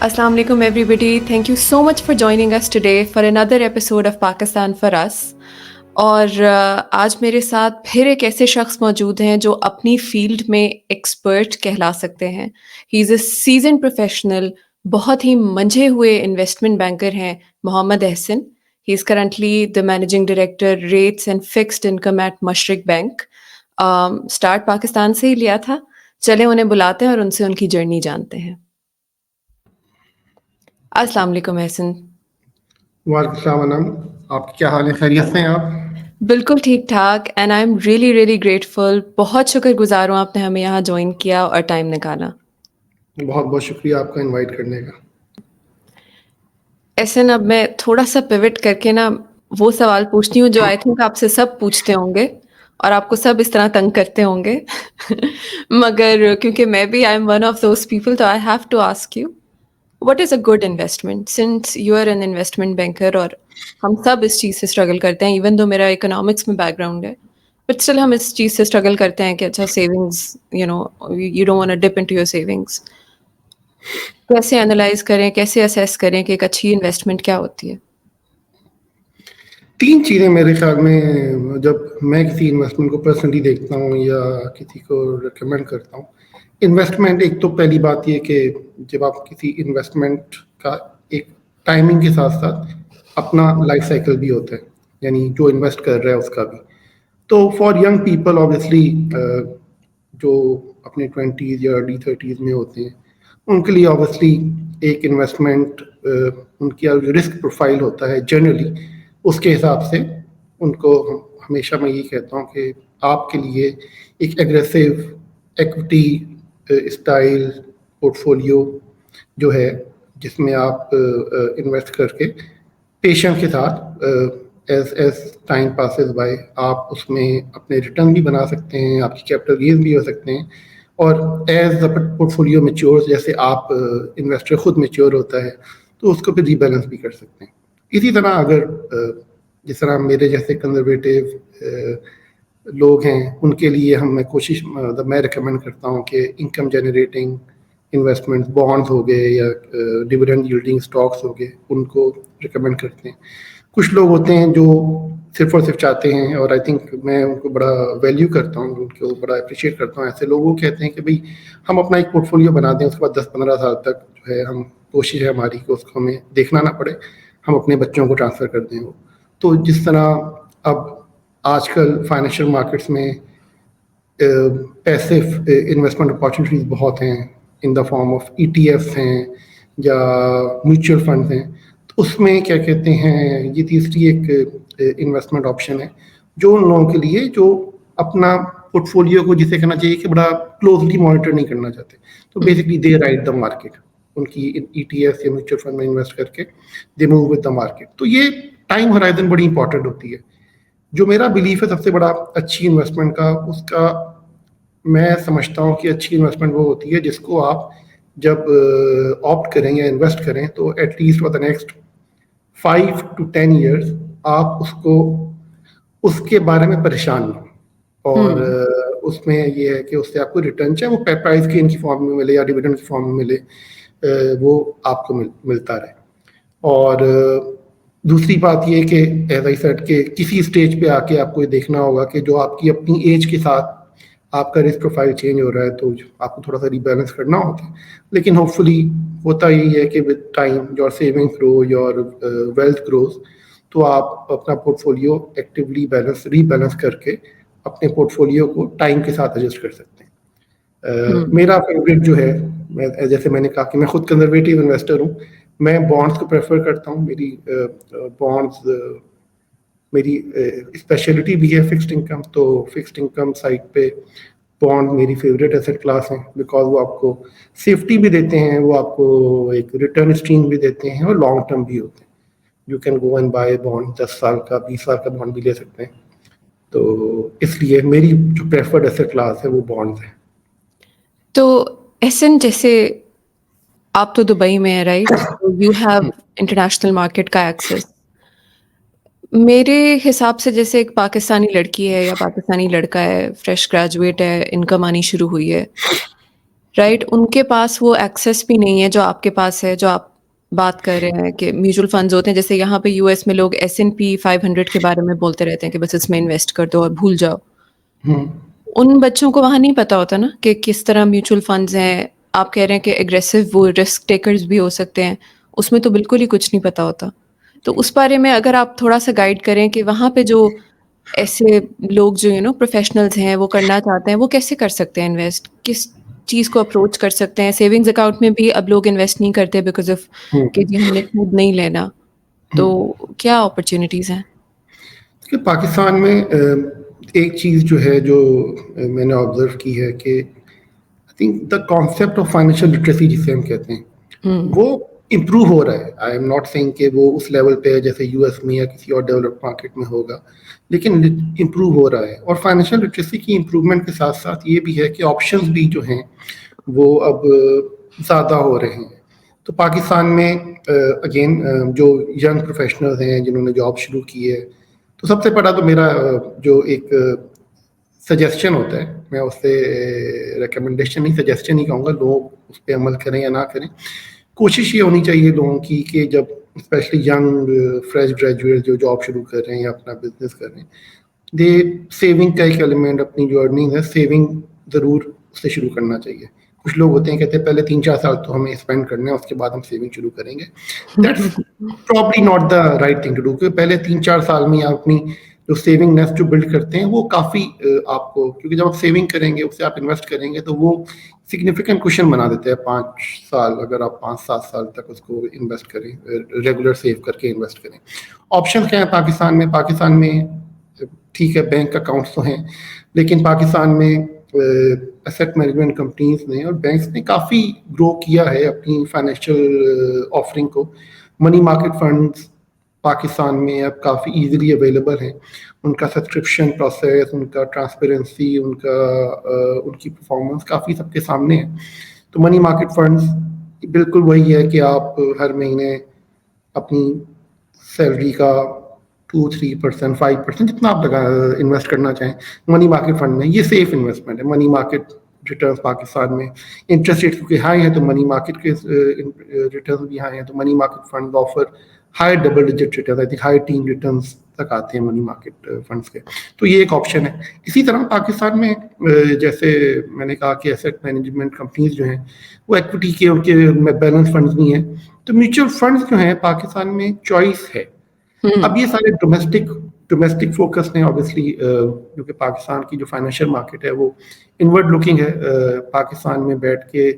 Assalamu alaikum everybody. Thank you so much for joining us today for another episode of Pakistan for Us. اور آج میرے ساتھ پھر ایک ایسے شخص موجود ہیں جو اپنی فیلڈ میں ایکسپرٹ کہلا سکتے ہیں. ہی از اے سیزن پروفیشنل، بہت ہی منجھے ہوئے انویسٹمنٹ بینکر ہیں Muhammad Ahsan. He is currently the managing director rates and fixed income at Mashreq bank. Start Pakistan سے ہی لیا تھا. چلیں انہیں بلاتے ہیں اور ان سے ان کی جرنی جانتے ہیں. السلام علیکم احسن. وعلیکم السلام علام. آپ کی کیا حال ہے؟ خیریت سے ہیں آپ؟ بالکل ٹھیک ٹھاک. And I am really grateful. بہت شکر گزار ہوں آپ نے ہمیں یہاں جوائن کیا اور ٹائم نکالا. بہت بہت شکریہ آپ کا انوائٹ کرنے کا. احسن اب میں تھوڑا سا پیوٹ کر کے نا وہ سوال پوچھتی ہوں جو آئی تھنک آپ سے سب پوچھتے ہوں گے اور آپ کو سب اس طرح تنگ کرتے ہوں گے مگر کیونکہ میں بھی I am one of those people تو I have to ask you what is a good investment since you are an investment banker اور ہم سب اس چیز سے اسٹرگل کرتے ہیں ایون دو میرا اکنامکس میں بیک گراؤنڈ ہے بٹ اسٹل ہم اس چیز سے اسٹرگل کرتے ہیں کہ اچھا savings you don't want to dip into your savings. کیسے انالائز کریں، کیسے اسیس کریں کہ ایک اچھی انویسٹمنٹ کیا ہوتی ہے؟ 3 چیزیں میرے خیال میں جب میں کسی انویسٹمنٹ کو پرسنلی دیکھتا ہوں یا کسی کو ریکمینڈ کرتا ہوں. انویسٹمنٹ ایک تو پہلی بات یہ کہ جب آپ کسی انویسٹمنٹ کا ایک ٹائمنگ کے ساتھ ساتھ اپنا لائف سائیکل بھی ہوتا ہے، یعنی جو انویسٹ کر رہا ہے اس کا بھی. تو فار ینگ پیپل آبویسلی جو اپنے 20s یا ارلی 30s میں ہوتے ہیں ان کے لیے آبویسلی ایک انویسٹمنٹ ان کی رسک پروفائل ہوتا ہے جنرلی اس کے حساب سے ان کو ہمیشہ میں یہ کہتا ہوں کہ آپ کے لیے ایک aggressive equity style port folio جو ہے جس میں آپ انویسٹ کر کے پیشنس کے ساتھ ایز ٹائم پاسز بائی آپ اس میں اپنے ریٹرن بھی بنا سکتے ہیں، آپ کی کیپٹل گینز بھی ہو سکتے ہیں اور ایز دا پورٹ فولیو میچیورز جیسے آپ انویسٹر خود میچیور ہوتا ہے تو اس کو پھر ری بیلنس بھی کر سکتے ہیں. اسی طرح اگر جس طرح میرے جیسے کنزرویٹیو لوگ ہیں ان کے لیے میں ریکمینڈ کرتا ہوں کہ انکم جنریٹنگ انویسٹمنٹ بانڈز ہو گئے یا ڈیویڈنڈ ییلڈنگ اسٹاکس ہو گئے ان کو ریکمینڈ کرتے ہیں. کچھ لوگ ہوتے ہیں جو صرف اور صرف چاہتے ہیں اور آئی تھنک میں ان کو بڑا ویلیو کرتا ہوں، ان کو بڑا اپریشیٹ کرتا ہوں. ایسے لوگوں کہتے ہیں کہ بھائی ہم اپنا ایک پورٹ فولیو بنا دیں، اس کے بعد 10-15 سال تک جو ہے ہم کوشش ہے ہماری کہ اس کو ہمیں دیکھنا نہ پڑے، ہم اپنے بچوں کو ٹرانسفر کر دیں. وہ تو جس طرح اب آج کل فائنینشیل مارکیٹس میں پیسو انویسٹمنٹ اپارچونیٹیز بہت ہیں ان دا فارم آف ETF ہیں یا میوچل فنڈز ہیں. تو اس میں کیا کہتے ہیں یہ تیسری ایک انویسٹمنٹ آپشن ہے جو ان لوگوں کے لیے جو اپنا پورٹ فولیو کو جسے کہنا چاہیے کہ بڑا کلوزلی مانیٹر نہیں کرنا چاہتے. تو basically they ride the market, ان کی ETF یا میوچل فنڈ میں انویسٹ کر کے they move with the market. تو یہ ٹائم ہورائزن بڑی امپورٹنٹ ہوتی ہے. جو میرا بلیف ہے سب سے بڑا اچھی انویسٹمنٹ کا، اس کا میں سمجھتا ہوں کہ اچھی انویسٹمنٹ وہ ہوتی ہے جس کو آپ جب آپٹ کریں یا انویسٹ کریں تو at least for the next 5 to 10 years آپ اس کے بارے میں پریشان نہ ہوں اور اس میں یہ ہے کہ اس سے آپ کو ریٹرن چاہے وہ پرائز گین کی فارم میں ملے یا ڈیویڈنڈ کی فارم میں ملے وہ آپ کو ملتا رہے. اور دوسری بات یہ کہ ایز آئی سیڈ کہ کسی اسٹیج پہ آ کے آپ کو یہ دیکھنا ہوگا کہ جو آپ کی اپنی ایج کے ساتھ آپ کا رسک پروفائل چینج ہو رہا ہے تو آپ کو تھوڑا سا ری بیلنس کرنا ہوتا ہے. لیکن ہوپ فلی ہوتا یہی ہے کہ with time your saving grow your wealth grows تو آپ اپنا portfolio actually rebalance کر کے اپنے پورٹ فولیو کو ٹائم کے ساتھ ایڈجسٹ کر سکتے ہیں. میرا فیوریٹ جو ہے جیسے میں نے کہا کہ میں خود کنزرویٹیو انویسٹر ہوں، میں بانڈس کو پریفر کرتا ہوں. میری بانڈس میری اسپیشلٹی بھی ہے فکسڈ انکم, تو فکسڈ انکم سائٹ پہ بانڈ میری فیوریٹ ایسٹ کلاس ہیں, بیکاز وہ آپ کو سیفٹی بھی دیتے ہیں, وہ آپ کو ایک ریٹرن اسٹریم بھی دیتے ہیں, اور لانگ ٹرم بھی ہوتے ہیں. You can go and by bond, 10 سال کا 20 سال کا بانڈ بھی لے سکتے ہیں. تو اس لیے میری جو پریفرڈ ایسٹ کلاس ہے وہ بانڈز ہیں. تو احسن, جیسے آپ تو دبئی میں ہیں, right? You have international market کا ایکسیس. میرے حساب سے جیسے ایک پاکستانی لڑکی ہے یا پاکستانی لڑکا ہے, فریش گریجویٹ ہے, انکم آنی شروع ہوئی ہے, رائٹ, ان کے پاس وہ ایکسیس بھی نہیں ہے جو آپ کے پاس ہے, جو آپ بات کر رہے ہیں کہ میوچل فنڈز ہوتے ہیں. جیسے یہاں پہ یو ایس میں لوگ S&P 500 کے بارے میں بولتے رہتے ہیں کہ بس اس میں انویسٹ کر دو اور بھول جاؤ. ان بچوں کو وہاں نہیں پتا ہوتا نا کہ کس طرح میوچل فنڈز ہیں. آپ کہہ رہے ہیں کہ اگریسو وہ رسک ٹیکرز بھی ہو سکتے ہیں, اس میں تو بالکل ہی کچھ نہیں پتا ہوتا. تو اس بارے میں اگر آپ تھوڑا سا گائیڈ کریں کہ وہاں پہ جو ایسے لوگ جو پروفیشنلز ہیں وہ کرنا چاہتے ہیں, وہ کیسے کر سکتے ہیں انویسٹ, کس چیز کو اپروچ کر سکتے ہیں. سیونگز اکاؤنٹ میں بھی اب لوگ انویسٹ نہیں کرتے بیکاز آف کہ جی ہم نے خود نہیں لینا. تو کیا اپرچونیٹیز ہیں؟ کہ پاکستان میں ایک چیز جو ہے جو میں نے آبزرو کی ہے کہ I think the concept of financial literacy جسے ہم کہتے ہیں وہ امپروو ہو رہا ہے. آئی ایم ناٹ سیئنگ کہ وہ اس لیول پہ ہے جیسے یو ایس میں یا کسی اور ڈیولپڈ مارکیٹ میں ہوگا, لیکن امپروو ہو رہا ہے. اور فائنینشیل لٹریسی کی امپروومنٹ کے ساتھ ساتھ یہ بھی ہے کہ آپشنز بھی جو ہیں وہ اب زیادہ ہو رہے ہیں. تو پاکستان میں اگین جو ینگ پروفیشنلز ہیں جنہوں نے جاب شروع کی ہے, تو سب سے بڑا تو میرا جو ایک سجیسشن ہوتا ہے, میں اس سے ریکمنڈیشن نہیں, سجیسشن ہی کہوں گا, لوگ اس پہ عمل کریں یا نہ کریں. کوشش یہ ہونی چاہیے لوگوں کی کہ جب اسپیشلی ینگ فریش گریجویٹ جو جاب شروع کر رہے ہیں یا اپنا بزنس کر رہے ہیں, دے سیونگ کا ایک ایلیمنٹ, اپنی جو ارننگ ہے سیونگ ضرور اس سے شروع کرنا چاہیے. کچھ لوگ ہوتے ہیں کہتے ہیں پہلے 3-4 سال تو ہمیں اسپینڈ کرنا ہے, اس کے بعد ہم سیونگ شروع کریں گے. That's probably not the right thing to do, کیونکہ پہلے 3-4 سال میں آپ اپنی جو سیونگ نیسٹ جو بلڈ کرتے ہیں وہ کافی آپ کو, کیونکہ جب آپ سیونگ کریں گے اس سے آپ انویسٹ کریں گے تو وہ سگنیفیکنٹ کوشن بنا دیتے ہیں 5 سال, اگر آپ 5-7 سال تک اس کو انویسٹ کریں, ریگولر سیو کر کے انویسٹ کریں. آپشن کیا ہے پاکستان میں؟ پاکستان میں ٹھیک ہے بینک اکاؤنٹس تو ہیں, لیکن پاکستان میں ایسٹ مینجمنٹ کمپنیز نے اور بینکس نے کافی گرو کیا ہے اپنی فائنینشیل آفرنگ کو. منی مارکیٹ فنڈز پاکستان میں اب کافی ایزیلی اویلیبل ہیں. ان کا سبسکرپشن پروسیس, ان کا ٹرانسپیرنسی, ان کی پرفارمنس کافی سب کے سامنے ہے. تو منی مارکیٹ فنڈز بالکل وہی ہے کہ آپ ہر مہینے اپنی سیلری کا 2-3%, 5% جتنا آپ انویسٹ کرنا چاہیں منی مارکیٹ فنڈ میں, یہ سیف انویسٹمنٹ ہے. منی مارکیٹ ریٹرنس پاکستان میں انٹرسٹ ریٹ کیونکہ ہائی ہیں تو منی مارکیٹ کے ریٹرنس بھی ہائی ہیں, تو money market fund offer high double digit returns, I think high ten returns تک آتے ہیں منی مارکیٹ فنڈس کے. تو یہ ایک آپشن ہے. اسی طرح پاکستان میں جیسے میں نے کہا کہ ایسٹ مینجمنٹ کمپنیز جو ہیں وہ ایکویٹی کے ان کے بیلنس فنڈز نہیں ہیں, تو میوچل فنڈز جو ہیں پاکستان میں چوائس ہے. اب یہ سارے ڈومیسٹک فوکس ہیں آبویسلی, کیونکہ پاکستان کی جو فائنینشیل مارکیٹ ہے وہ انورڈ لوکنگ ہے. پاکستان میں بیٹھ کے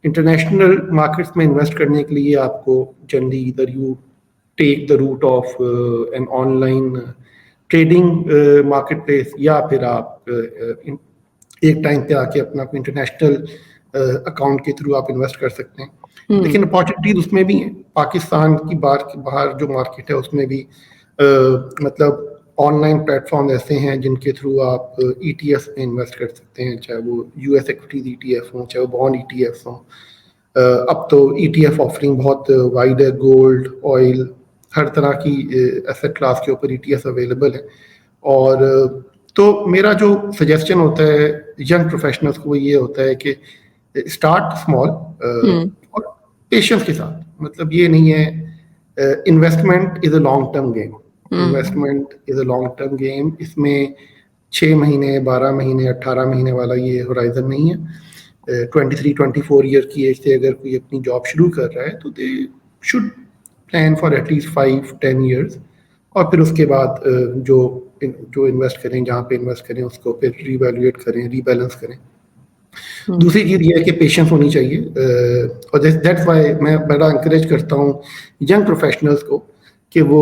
انٹرنیشنل مارکیٹس میں انویسٹ کرنے کے لیے آپ کو جنرلی ادھر you take the route of an online trading marketplace, یا پھر آپ ایک ٹائم پہ آ کے اپنا کوئی انٹرنیشنل اکاؤنٹ کے تھرو آپ انویسٹ کر سکتے ہیں. لیکن اپارچونیٹیز اس میں بھی ہیں. پاکستان کی باہر جو مارکیٹ ہے اس میں بھی مطلب آن لائن پلیٹ فارم ایسے ہیں جن کے تھرو آپ ETF میں انویسٹ کر سکتے ہیں, چاہے وہ US ایکویٹیز ETF ہوں, چاہے وہ بانڈ ETFs ہوں. اب تو ETF آفرنگ بہت وائڈ ہے, گولڈ, آئل, ہر طرح کی ایسٹ کلاس کے اوپر ETF اویلیبل ہے. اور تو میرا جو سجیسشن ہوتا ہے ینگ پروفیشنلس کو وہ یہ ہوتا ہے کہ اسٹارٹ اسمال اور پیشنس کے ساتھ. مطلب یہ نہیں ہے, investment is a long term game, investment is a long term game. اس میں 6 مہینے, 12 مہینے, 18 مہینے والا یہ ہورائزن نہیں ہے. 23-24 ایئر کی ایج سے اگر کوئی اپنی جاب شروع کر رہا ہے تو they should plan for at least 5-10 years, اور پھر اس کے بعد جو انویسٹ کریں, جہاں پہ انویسٹ کریں اس کو پھر ری ویلیویٹ کریں, ری بیلنس کریں. دوسری چیز یہ ہے کہ پیشنس ہونی چاہیے, اور دیٹس وائی میں بڑا انکریج کرتا ہوں ینگ پروفیشنلس کو کہ وہ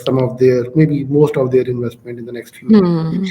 some of their, maybe most of their investment in the next few years.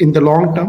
in the long term,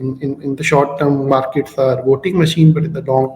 in the short term markets are voting machine, but in the long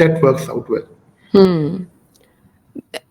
that works out well.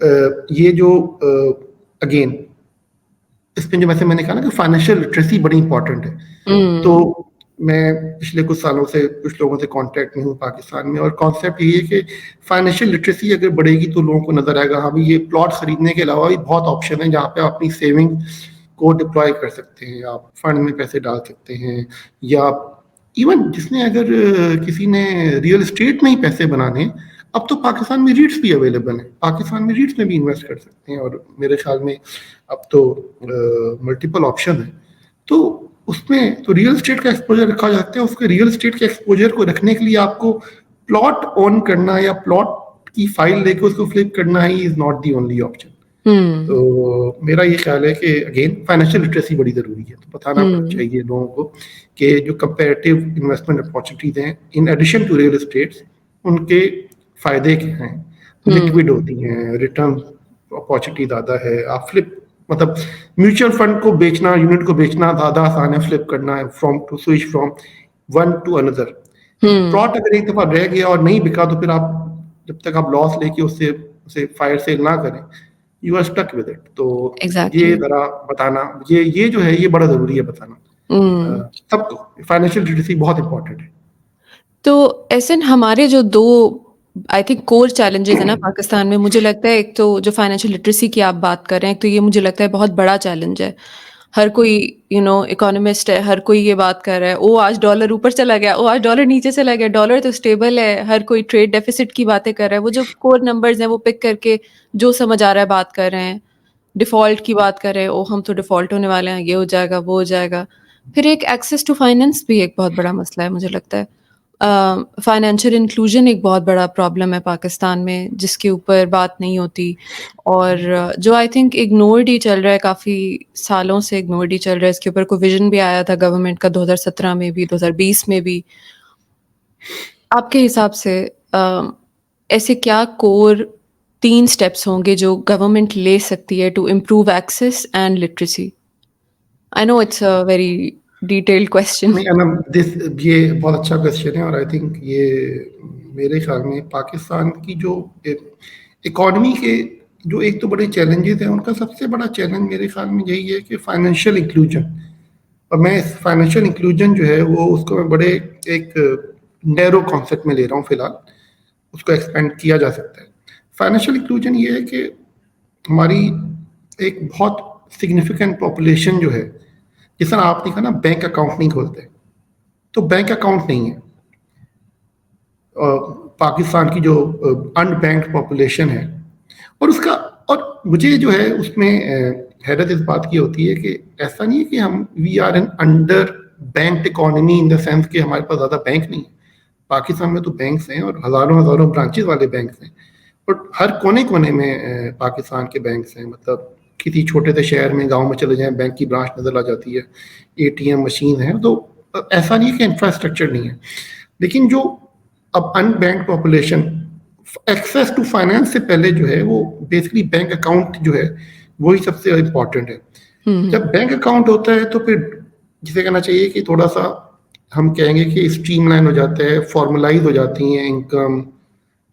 یہ جو again اس میں جو ویسے میں نے کہا نا کہ فائنینشیل لٹریسی بڑی امپورٹنٹ ہے. تو میں پچھلے کچھ سالوں سے کچھ لوگوں سے کانٹیکٹ میں ہوں پاکستان میں, اور کانسیپٹ یہ ہے کہ فائنینشیل لٹریسی اگر بڑھے گی تو لوگوں کو نظر آئے گا ہاں بھی یہ پلاٹ خریدنے کے علاوہ بھی بہت آپشن ہیں جہاں پہ آپ اپنی سیونگ کو ڈپلوائے کر سکتے ہیں, آپ فنڈ میں پیسے ڈال سکتے ہیں, یا ایون جس نے اگر کسی نے ریئل اسٹیٹ میں ہی پیسے بنانے, اب تو پاکستان میں ریٹس بھی اویلیبل ہیں, پاکستان میں ریٹس میں بھی انویسٹ کر سکتے ہیں, اور میرے خیال میں اب تو ملٹیپل آپشن ہیں. تو اس میں تو ریئل اسٹیٹ کا ایکسپوجر رکھا جاتا ہے. اس کے ریئل اسٹیٹ کے ایکسپوجر کو رکھنے کے لیے آپ کو پلاٹ اون کرنا یا پلاٹ کی فائل لے کے اس کو فلپ کرنا ہی is not the only option. تو میرا یہ خیال ہے کہ اگین فائنینشیل لٹریسی بڑی ضروری ہے, تو بتانا چاہیے لوگوں کو کہ جو کمپیریٹیو انویسٹمنٹ اپارچونیٹیز ہیں in addition to real estates, ان کے فائدے کیا ہیں. لکوڈ ہوتی ہیں, ریٹرن اپارچونیٹی زیادہ ہے, آپ فلپ مطلب میوچل فنڈ کو بیچنا, یونٹ کو بیچنا زیادہ آسان ہے, فلپ کرنا ہے from to switch from one to اندر. پلاٹ اگر ایک دفعہ رہ گیا اور نہیں بکا تو پھر آپ جب تک آپ لاس لے کے اسے فائر سیل نہ کریں, you are stick with it. تو یہ ذرا بتانا, یہ جو ہے یہ بڑا ضروری ہے بتانا سب کو. فائنینشیل لٹریسی بہت امپورٹنٹ ہے. تو ایسن ہمارے جو دو آئی تھنک کور چیلنجز ہیں نا پاکستان میں, مجھے لگتا ہے ایک تو جو فائنینشیل لٹریسی کی آپ بات کر رہے ہیں, تو یہ مجھے لگتا ہے بہت بڑا چیلنج ہے. ہر کوئی اکانومسٹ ہے, ہر کوئی یہ بات کر رہا ہے او آج ڈالر اوپر چلا گیا, او آج ڈالر نیچے چلا گیا, ڈالر تو اسٹیبل ہے. ہر کوئی ٹریڈ ڈیفیسٹ کی باتیں کر رہا ہے, وہ جو کور نمبرز ہیں وہ پک کر کے جو سمجھ آ رہا ہے بات کر رہے ہیں. ڈیفالٹ کی بات کر رہے ہیں, او ہم تو ڈیفالٹ ہونے والے ہیں, یہ ہو جائے گا وہ ہو جائے گا. پھر ایک ایکسیس ٹو فائنینس بھی ایک بہت بڑا مسئلہ ہے مجھے لگتا ہے. فائنینشیل انکلوژن ایک بہت بڑا پرابلم ہے پاکستان میں, جس کے اوپر بات نہیں ہوتی, اور جو آئی تھنک اگنورڈ ہی چل رہا ہے, کافی سالوں سے اگنورڈ ہی چل رہا ہے. اس کے اوپر کوئی ویژن بھی آیا تھا گورنمنٹ کا 2017 میں بھی, 2020 میں بھی. آپ کے حساب سے ایسے کیا کور 3 اسٹیپس ہوں گے جو گورنمنٹ لے سکتی ہے to improve access and literacy? I know it's a very detailed question. یہ بہت اچھا کویسچن ہے, اور آئی تھنک یہ میرے خیال میں پاکستان کی جو اکانومی کے جو ایک تو بڑے چیلنجز ہیں, ان کا سب سے بڑا چیلنج میرے خیال میں یہی ہے کہ فائنینشیل انکلوژن. اور میں فائنینشیل انکلوژن جو ہے وہ اس کو میں بڑے ایک نیرو کانسیپٹ میں لے رہا ہوں فی الحال, اس کو ایکسپینڈ کیا جا سکتا ہے. فائنینشیل انکلوژن یہ ہے کہ ہماری ایک بہت سگنیفیکنٹ پاپولیشن جو ہے, جس طرح آپ نے کہا نا بینک اکاؤنٹ نہیں کھولتے, تو بینک اکاؤنٹ نہیں ہے. پاکستان کی جو ان بینکڈ پاپولیشن ہے, اور اس کا, اور مجھے جو ہے اس میں حیرت اس بات کی ہوتی ہے کہ ایسا نہیں ہے کہ ہم we are an under banked economy in the sense کہ ہمارے پاس زیادہ بینک نہیں ہے. پاکستان میں تو بینکس ہیں, اور ہزاروں برانچز والے بینکس ہیں, اور ہر کونے کونے میں پاکستان کے بینکس ہیں. مطلب کسی چھوٹے سے شہر میں, گاؤں میں چلے جائیں, بینک کی برانچ نظر آ جاتی ہے, اے ٹی ایم مشین ہے. تو ایسا نہیں ہے کہ انفراسٹرکچر نہیں ہے. لیکن جو اب unbanked population, access to finance سے پہلے جو ہے وہ بیسکلی بینک اکاؤنٹ جو ہے وہی سب سے امپورٹنٹ ہے. جب بینک اکاؤنٹ ہوتا ہے تو پھر جسے کہنا چاہیے کہ تھوڑا سا ہم کہیں گے کہ اسٹریم لائن ہو جاتا ہے, فارملائز ہو جاتی ہیں انکم,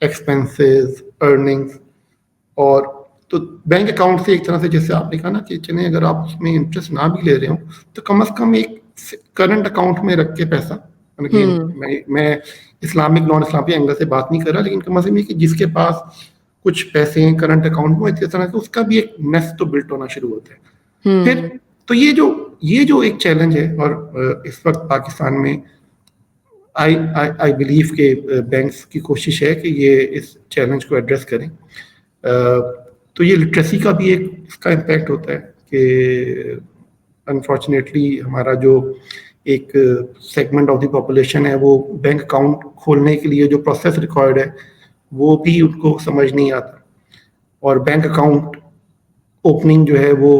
ایکسپینسز, ارننگس. اور تو بینک اکاؤنٹ سے ایک طرح سے جیسے آپ نے کہا نا کہ چلیں اگر آپ اس میں انٹرسٹ نہ بھی لے رہے ہوں تو کم از کم ایک کرنٹ اکاؤنٹ میں رکھ کے پیسہ, میں اسلامک نان اسلامک اینگل سے بات نہیں کر رہا, لیکن کم از کم یہ کہ جس کے پاس کچھ پیسے ہیں کرنٹ اکاؤنٹ میں, اس طرح سے اس کا بھی ایک نیسٹ تو بلٹ ہونا شروع ہوتا ہے. پھر تو یہ جو ایک چیلنج ہے, اور اس وقت پاکستان میں آئی بلیو کہ بینکس کی کوشش ہے کہ یہ اس چیلنج کو ایڈریس کریں. تو یہ لٹریسی کا بھی ایک اس کا امپیکٹ ہوتا ہے کہ انفارچونیٹلی ہمارا جو ایک سیگمنٹ آف دی پاپولیشن ہے وہ بینک اکاؤنٹ کھولنے کے لیے جو پروسیس ریکوائرڈ ہے وہ بھی ان کو سمجھ نہیں آتا, اور بینک اکاؤنٹ اوپننگ جو ہے وہ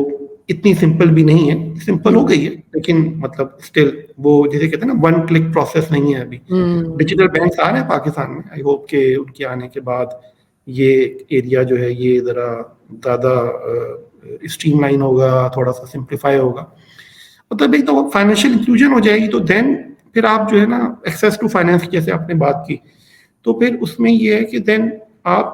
اتنی سمپل بھی نہیں ہے. سمپل ہو گئی ہے لیکن مطلب اسٹل وہ جسے کہتے ہیں نا ون کلک پروسیس نہیں ہے ابھی. ڈیجیٹل بینکس آ رہے ہیں پاکستان میں, آئی ہوپ کہ ان کے آنے کے بعد یہ ایریا جو ہے یہ ذرا زیادہ اسٹریم لائن ہوگا, تھوڑا سا سمپلیفائی ہوگا. مطلب ایک تو فائنینشیل انکلوژن ہو جائے گی تو دین پھر آپ جو ہے نا ایکسیس ٹو فائنینس جیسے آپ نے بات کی, تو پھر اس میں یہ ہے کہ دین آپ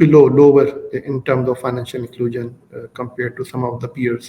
lower in terms of financial inclusion compared to some of the peers.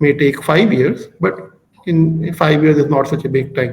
may take 5 years, but in 5 years is not such a big time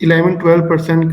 11-12%,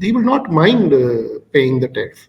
he will not mind paying the tax।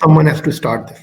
Someone has to start this।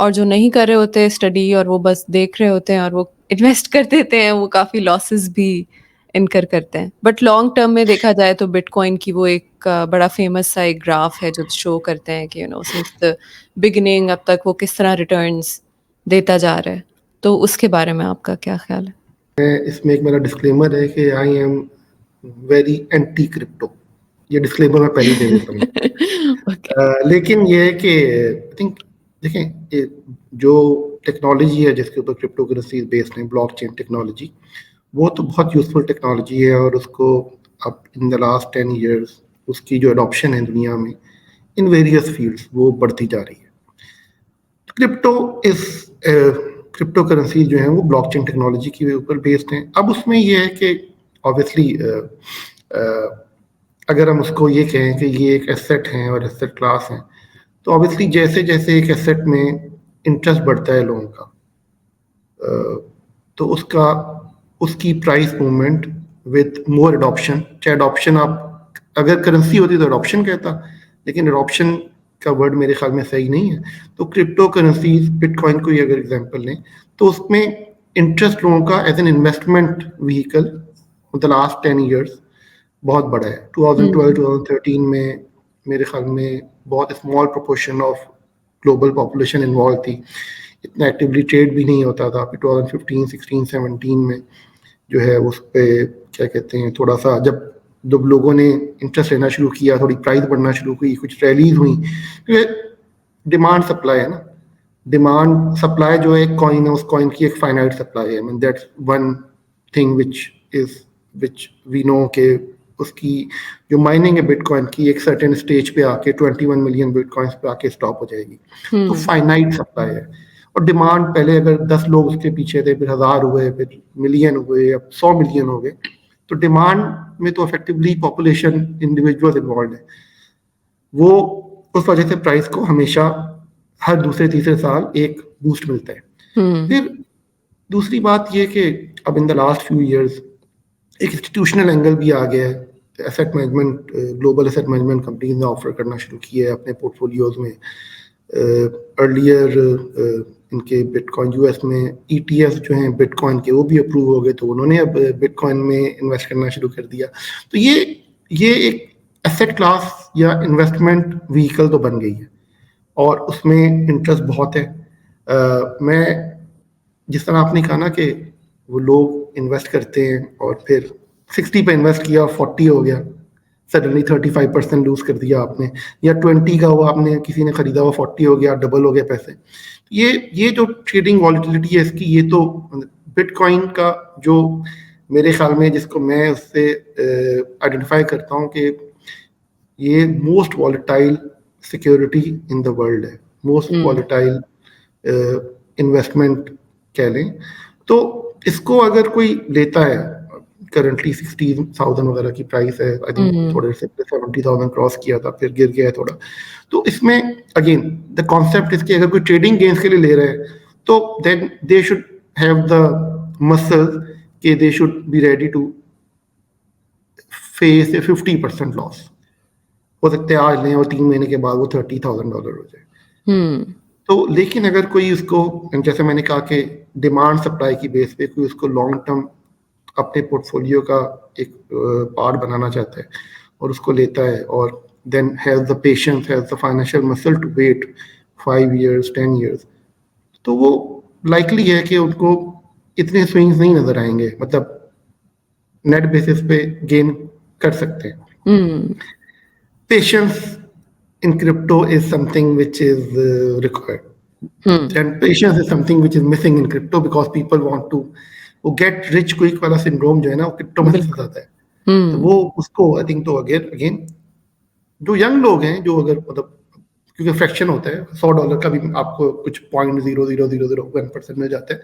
اور جو نہیں کر رہے ہوتے study اور وہ بس دیکھ رہے ہوتے ہیں اور وہ انویسٹ کر دیتے ہیں, وہ کافی لاسز بھی انکر کرتے ہیں. بٹ لانگ ٹرم میں دیکھا جائے تو بٹ کوائن کی وہ ایک بڑا فیمس سا ایک گراف ہے جو شو کرتے ہیں کہ سنس دا بگننگ اب تک وہ کس طرح ریٹرنس دیتا جا رہا ہے. تو اس کے بارے میں آپ کا کیا خیال ہے؟ اس میں ایک میرا ڈسکلیمر ہے کہ I am very anti crypto. یہ ڈسکلیمر میں پہلے دے دیتا ہوں. لیکن یہ ہے کہ آئی تھنک دیکھیں جو ٹیکنالوجی ہے جس کے اوپر کرپٹو کرنسیز بیسڈ ہیں, بلاک چین ٹیکنالوجی, وہ تو بہت یوزفل ٹیکنالوجی ہے اور اس کو اب ان دا لاسٹ 10 ایئرس اس کی جو اڈاپشن ہے دنیا میں ان ویریس فیلڈس وہ بڑھتی جا رہی ہے. کرپٹو کرنسیز جو ہیں وہ بلاک چین ٹیکنالوجی کے اوپر بیسڈ ہیں. اب اس میں یہ ہے کہ آبویسلی اگر ہم اس کو یہ کہیں کہ یہ ایک ایسٹ ہیں اور ایسٹ کلاس ہیں, تو آبویسلی جیسے جیسے ایک ایسٹ میں انٹرسٹ بڑھتا ہے لوگوں کا, تو اس کی price movement with more adoption, چاہے اڈاپشن آپ اگر کرنسی ہوتی تو اڈاپشن کہتا, لیکن اڈاپشن کا ورڈ میرے خیال میں صحیح نہیں ہے. تو کرپٹو کرنسیز بٹ کوائن کو ہی اگر اگزامپل لیں تو اس میں انٹرسٹ لوگوں کا as an investment vehicle the last 10 years بہت بڑا ہے. 2012-2013 میں میرے خیال میں بہت small proportion of global population involve تھی, اتنا ایکٹیولی ٹریڈ بھی نہیں ہوتا تھا. پھر 2015-16-17 میں جو ہے اس پہ کیا کہتے ہیں تھوڑا سا جب لوگوں نے انٹرسٹ لینا شروع کیا, تھوڑی پرائز بڑھنا شروع ہوئی, کچھ ریلیز ہوئیں. ڈیمانڈ سپلائی ہے نا, ڈیمانڈ سپلائی جو ہے ایک کوائن ہے, اس کوائن کی ایک فائنائٹ سپلائی ہے. دیٹس ون تھنگ وچ وی نو کہ اس کی جو مائننگ ہے بٹ کوائن کی ایک سرٹن اسٹیج پہ آ کے 21 ملین بٹ کوائنس پہ آ کے اسٹاپ ہو جائے گی. تو فائنائٹ سپلائی ہے. اور ڈیمانڈ پہلے اگر 10 لوگ اس کے پیچھے تھے, پھر 1000 ہوئے, پھر ملین ہوئے, اب 100 ملین ہو گئے. تو ڈیمانڈ میں تو افیکٹولی پاپولیشن انڈیویجول انوالوڈ ہے. وہ اس وجہ سے پرائز کو ہمیشہ ہر دوسرے تیسرے سال ایک بوسٹ ملتا ہے. پھر دوسری بات یہ کہ اب in the last few years ایک انسٹیٹیوشنل اینگل بھی آ گیا ہے. Asset management, global asset management companies نے آفر کرنا شروع کیا ہے اپنے پورٹ فولیوز میں. ارلیئر ان کے بٹ کوائن یو ایس میں ای ٹی ایف جو ہیں بٹ کوائن کے وہ بھی اپروو ہو گئے, تو انہوں نے اب بٹ کوائن میں انویسٹ کرنا شروع کر دیا. تو یہ ایک ایسٹ کلاس یا انویسٹمنٹ وہیکل تو بن گئی ہے اور اس میں انٹرسٹ بہت ہے. میں جس طرح آپ نے کہا نا کہ وہ لوگ انویسٹ کرتے ہیں اور پھر 60 پہ انویسٹ کیا 40 ہو گیا, سڈنلی 35% لوز کر دیا آپ نے, یا 20 کا ہوا آپ نے کسی نے خریدا ہوا 40 ہو گیا, ڈبل ہو گیا پیسے. یہ جو ٹریڈنگ والیٹیلیٹی ہے اس کی, یہ تو بٹ کوائن کا جو میرے خیال میں جس کو میں اس سے آئیڈینٹیفائی کرتا ہوں کہ یہ most volatile security in the world ہے, موسٹ والیٹائل انویسٹمنٹ کہہ لیں. تو اس کو اگر کوئی لیتا ہے, کرنٹلی 60,000 وغیرہ کی پرائس ہے, آئی تھنک تھوڑے سے 70,000 کراس کیا تھا, پھر گر گیا ہے تھوڑا. تو اس میں اگین دا کانسیپٹ اس کی اگر کوئی ٹریڈنگ گینز کے لیے لے رہے ہیں تو دین they should have the muscle کہ they should be ready to face a 50% loss. ہو سکتا ہے آج لیں اور 3 مہینے کے بعد وہ $30,000 ہو جائے. تو لیکن اگر کوئی اس کو جیسے میں نے کہا کہ ڈیمانڈ سپلائی کی بیس پہ کوئی اس کو لانگ ٹرم اپنے پورٹ فولیو کا ایک پارٹ بنانا چاہتا ہے اور اس کو لیتا ہے اور then has the patience, has the financial muscle to wait 5 years 10 years, تو وہ لائکلی ہے کہ ان کو اتنے سوئنگز نہیں نظر آئیں گے, مطلب نیٹ بیسس پہ گین کر سکتے ہیں. Patience in crypto is something which is required, and patience is something which is missing in crypto because people want to get rich quick والا syndrome جو ہے نا وہ crypto میں سے زیادہ ہے. تو وہ اس کو I think تو again جو ینگ لوگ ہیں جو اگر مطلب کیونکہ فریکشن ہوتا ہے $100 کا بھی آپ کو کچھ 0.0001% مل جاتا ہے,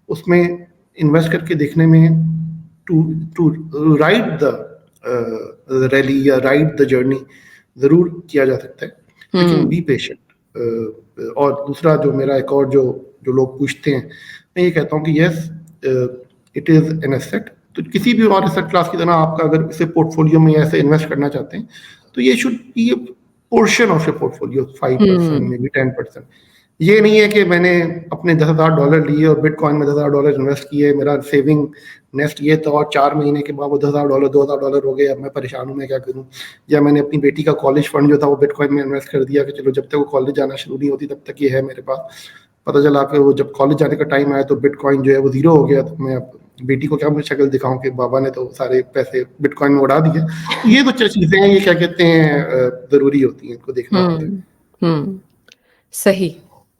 اس میں انویسٹ کر کے دیکھنے میں ٹو رائڈ دا ریلی یا رائڈ دا جرنی ضرور کیا جا سکتا ہے, لیکن بی پیشنٹ. اور دوسرا جو میرا ایک اور جو لوگ پوچھتے ہیں, میں یہ کہتا ہوں کہ yes it is an asset. تو کسی بھی اور ایسٹ کلاس کی طرح آپ کا اگر اسے پورٹ فولیو میں ایسے انویسٹ کرنا چاہتے ہیں تو یہ should be a portion of a portfolio, 5% maybe 10%. یہ نہیں ہے کہ میں نے اپنے $10,000 لیے اور بٹ کوائن میں $10,000 انویسٹ کیے, میرا سیونگ نیکسٹ یہ تھا اور 4 مہینے کے بعد وہ $10,000 $2,000 ہو گئے, اب میں پریشان ہوں میں کیا کروں. یا میں نے اپنی بیٹی کا کالج فنڈ جو تھا وہ بٹ کوائن میں انویسٹ کر دیا کہ چلو جب تک وہ کالج جانا شروع نہیں ہوتی تب تک یہ ہے میرے پاس. پتہ چلا کہ وہ جب کالج جانے کا ٹائم آیا تو بٹ کوائن جو ہے وہ زیرو ہو گیا. تو میں اب بیٹی کو کیا شکل دکھاؤں کہ بابا نے تو سارے پیسے بٹ کوائن میں اڑا دیے. یہ تو چیزیں ہیں, یہ کیا کہتے ہیں ضروری ہوتی ہیں, ان کو دیکھنا ہوتا ہے. صحیح,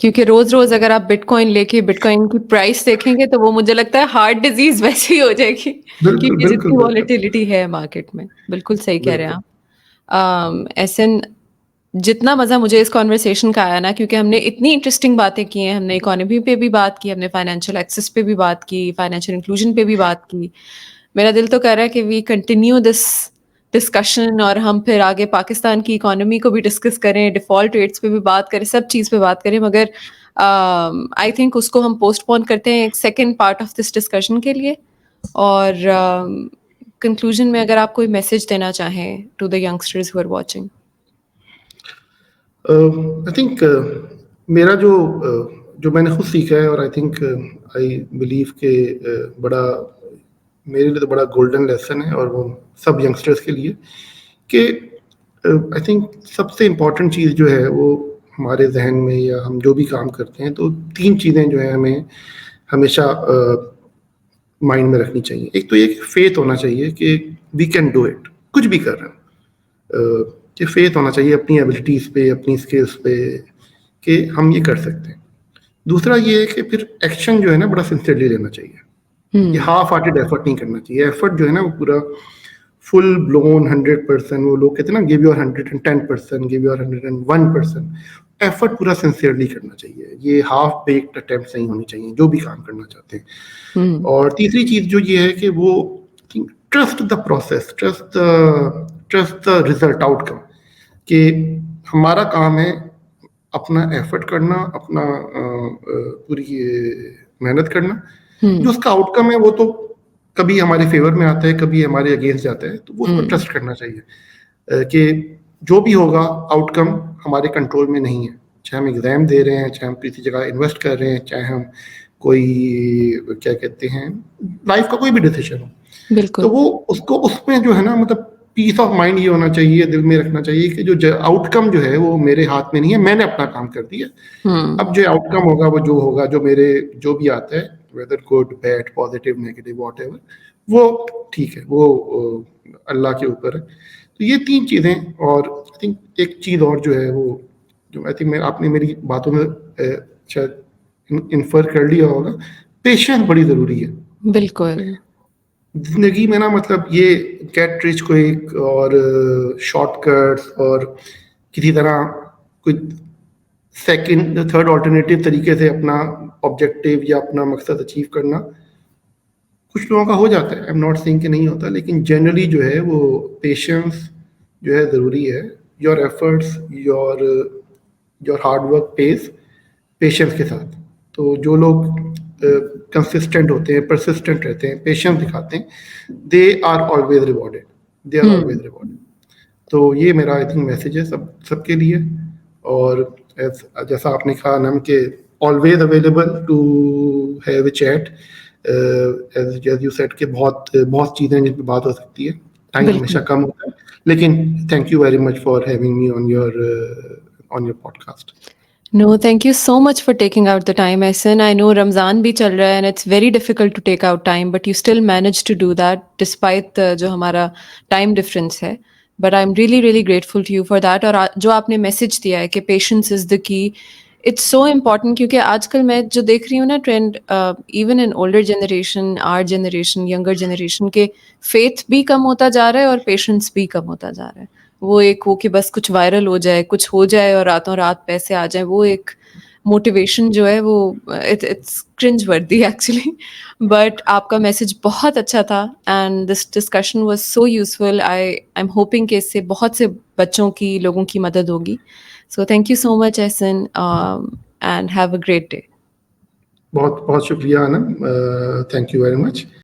کیونکہ روز روز اگر آپ بٹ کوائن لے کے بٹ کوائن کی پرائس دیکھیں گے تو وہ مجھے لگتا ہے ہارٹ ڈیزیز ویسے ہی ہو جائے گی, بالکل کیونکہ بالکل جتنی بالکل والیٹیلٹی ہے مارکیٹ میں. بالکل صحیح کہہ رہے ہیں بالکل. آپ. ایسن جتنا مزہ مجھے اس کانورسیشن کا آیا نا, کیونکہ ہم نے اتنی انٹرسٹنگ باتیں کی ہیں, ہم نے اکانومی پہ بھی بات کی, ہم نے فائنینشیل ایکسیس پہ بھی بات کی, فائنینشیل انکلوژن پہ بھی بات کی. میرا دل تو کہہ رہا ہے کہ وی کنٹینیو دس ڈسکشن, اور ہم پھر آگے پاکستان کی اکانومی کو بھی ڈسکس کریں, ڈیفالٹ ریٹس پہ بھی بات کریں, سب چیز پہ بات کریں. مگر آئی تھنک اس کو ہم پوسٹ پون کرتے ہیں ایک second part of this discussion کے لیے. اور کنکلوژن میں اگر آپ کوئی میسج دینا چاہیں to the youngsters who are watching. I think میرا جو میں نے خود سیکھا ہے, اور آئی تھنک آئی بلیو کہ بڑا میرے لیے تو بڑا گولڈن لیسن ہے, اور وہ سب ینگسٹرس کے لیے, کہ آئی تھنک سب سے امپورٹنٹ چیز جو ہے وہ ہمارے ذہن میں یا ہم جو بھی کام کرتے ہیں تو 3 چیزیں جو ہیں ہمیں ہمیشہ مائنڈ میں رکھنی چاہیے. ایک تو یہ کہ فیتھ ہونا چاہیے کہ وی کین ڈو اٹ, کچھ بھی کر رہے ہیں, کہ فیتھ ہونا چاہیے اپنی ایبلٹیز پہ, اپنی اسکلس پہ, کہ ہم یہ کر سکتے ہیں. دوسرا یہ ہے کہ پھر ایکشن جو ہے نا بڑا سنسیئرلی لینا چاہیے. یہ ہاف ہارٹیڈ ایفرٹ نہیں کرنا چاہیے. ایفرٹ جو ہے نا وہ پورا فل بلون 100%, وہ لوگ کہتے ہیں نا give your 110%, give your 101%. Effort پورا سنسیئرلی کرنا چاہیے. یہ ہاف بیکڈ اٹیمپٹس نہیں ہونی چاہیے جو بھی کام کرنا چاہتے ہیں. اور تیسری چیز جو یہ ہے کہ وہ trust the process, trust the result out کم, کہ ہمارا کام ہے اپنا ایفرٹ کرنا, اپنا پوری محنت کرنا. جو اس کا آؤٹ کم ہے وہ تو کبھی ہمارے فیور میں آتا ہے, کبھی ہمارے اگینسٹ جاتا ہے, تو وہ اس کو ٹرسٹ کرنا چاہیے کہ جو بھی ہوگا آؤٹ کم ہمارے کنٹرول میں نہیں ہے. چاہے ہم ایگزام دے رہے ہیں, چاہے ہم کسی جگہ انویسٹ کر رہے ہیں, چاہے ہم کوئی کیا کہتے ہیں لائف کا کوئی بھی ڈیسیشن ہو, بالکل. تو وہ اس میں جو ہے نا مطلب پیس آف مائنڈ یہ ہونا چاہیے, دل میں رکھنا چاہیے کہ جو آؤٹ کم جو ہے وہ میرے ہاتھ میں نہیں ہے, میں نے اپنا کام کر دیا. اب جو آؤٹ کم ہوگا وہ جو ہوگا, جو بھی آتا ہے weather good bad positive negative what ever, وہ ٹھیک ہے, وہ اللہ کے اوپر ہے. تو یہ 3 چیزیں. اور آئی تھنک ایک چیز اور جو ہے وہ جو آئی تھنک آپ نے میری باتوں میں شاید انفر کر لیا ہوگا, پیشنس بڑی ضروری ہے. بالکل. زندگی میں نا مطلب یہ گیٹ ریچ کوئک اور شارٹ کٹس اور کسی طرح کوئی سیکنڈ تھرڈ آلٹرنیٹیو طریقے سے اپنا آبجیکٹیو یا اپنا مقصد اچیو کرنا کچھ لوگوں کا ہو جاتا ہے. آئی ایم ناٹ سیئنگ کہ نہیں ہوتا, لیکن جنرلی جو ہے وہ پیشنس جو ہے ضروری ہے. Your efforts, your hard work pays patience کے ساتھ. تو جو لوگ کنسسٹنٹ ہوتے ہیں, پرسسٹنٹ رہتے ہیں, پیشنس دکھاتے ہیں, دے آر آلویز ریوارڈیڈ. تو یہ میرا آئی تھنک میسیج ہے سب کے لیے. اور جیسا آپ نے کہا نم کہ always available to have a chat, as you said کہ بہت چیزیں جن پہ بات ہو سکتی ہے. ٹائم ہمیشہ کم ہوتا ہے, لیکن thank you very much for having me on your podcast. No, thank you so much for taking out the time, Ehsan. I know Ramzan bhi chal raha hai and it's very difficult to take out time, but you still managed to do that despite jo hamara time difference hai. But I'm really, really grateful to you for that. اور جو آپ نے message دیا ہے کہ patience is دا کی, it's so important, کیونکہ آج کل میں جو دیکھ رہی ہوں نا trend, even in older generation, our generation, younger generation, کے فیتھ بھی کم ہوتا جا رہا ہے اور پیشنس بھی کم ہوتا جا رہا ہے. وہ کہ بس کچھ وائرل ہو جائے, کچھ ہو جائے اور راتوں رات پیسے آ جائیں, وہ ایک موٹیویشن جو ہے وہ اٹس کرنج وردی ایکچولی. بٹ آپ کا میسج بہت اچھا تھا and this discussion was so useful. I am hoping کہ اس سے بہت سے بچوں کی, لوگوں کی مدد ہوگی. So thank you so much Ahsan and have a great day. بہت بہت شکریہ انم, تھینک یو ویری مچ.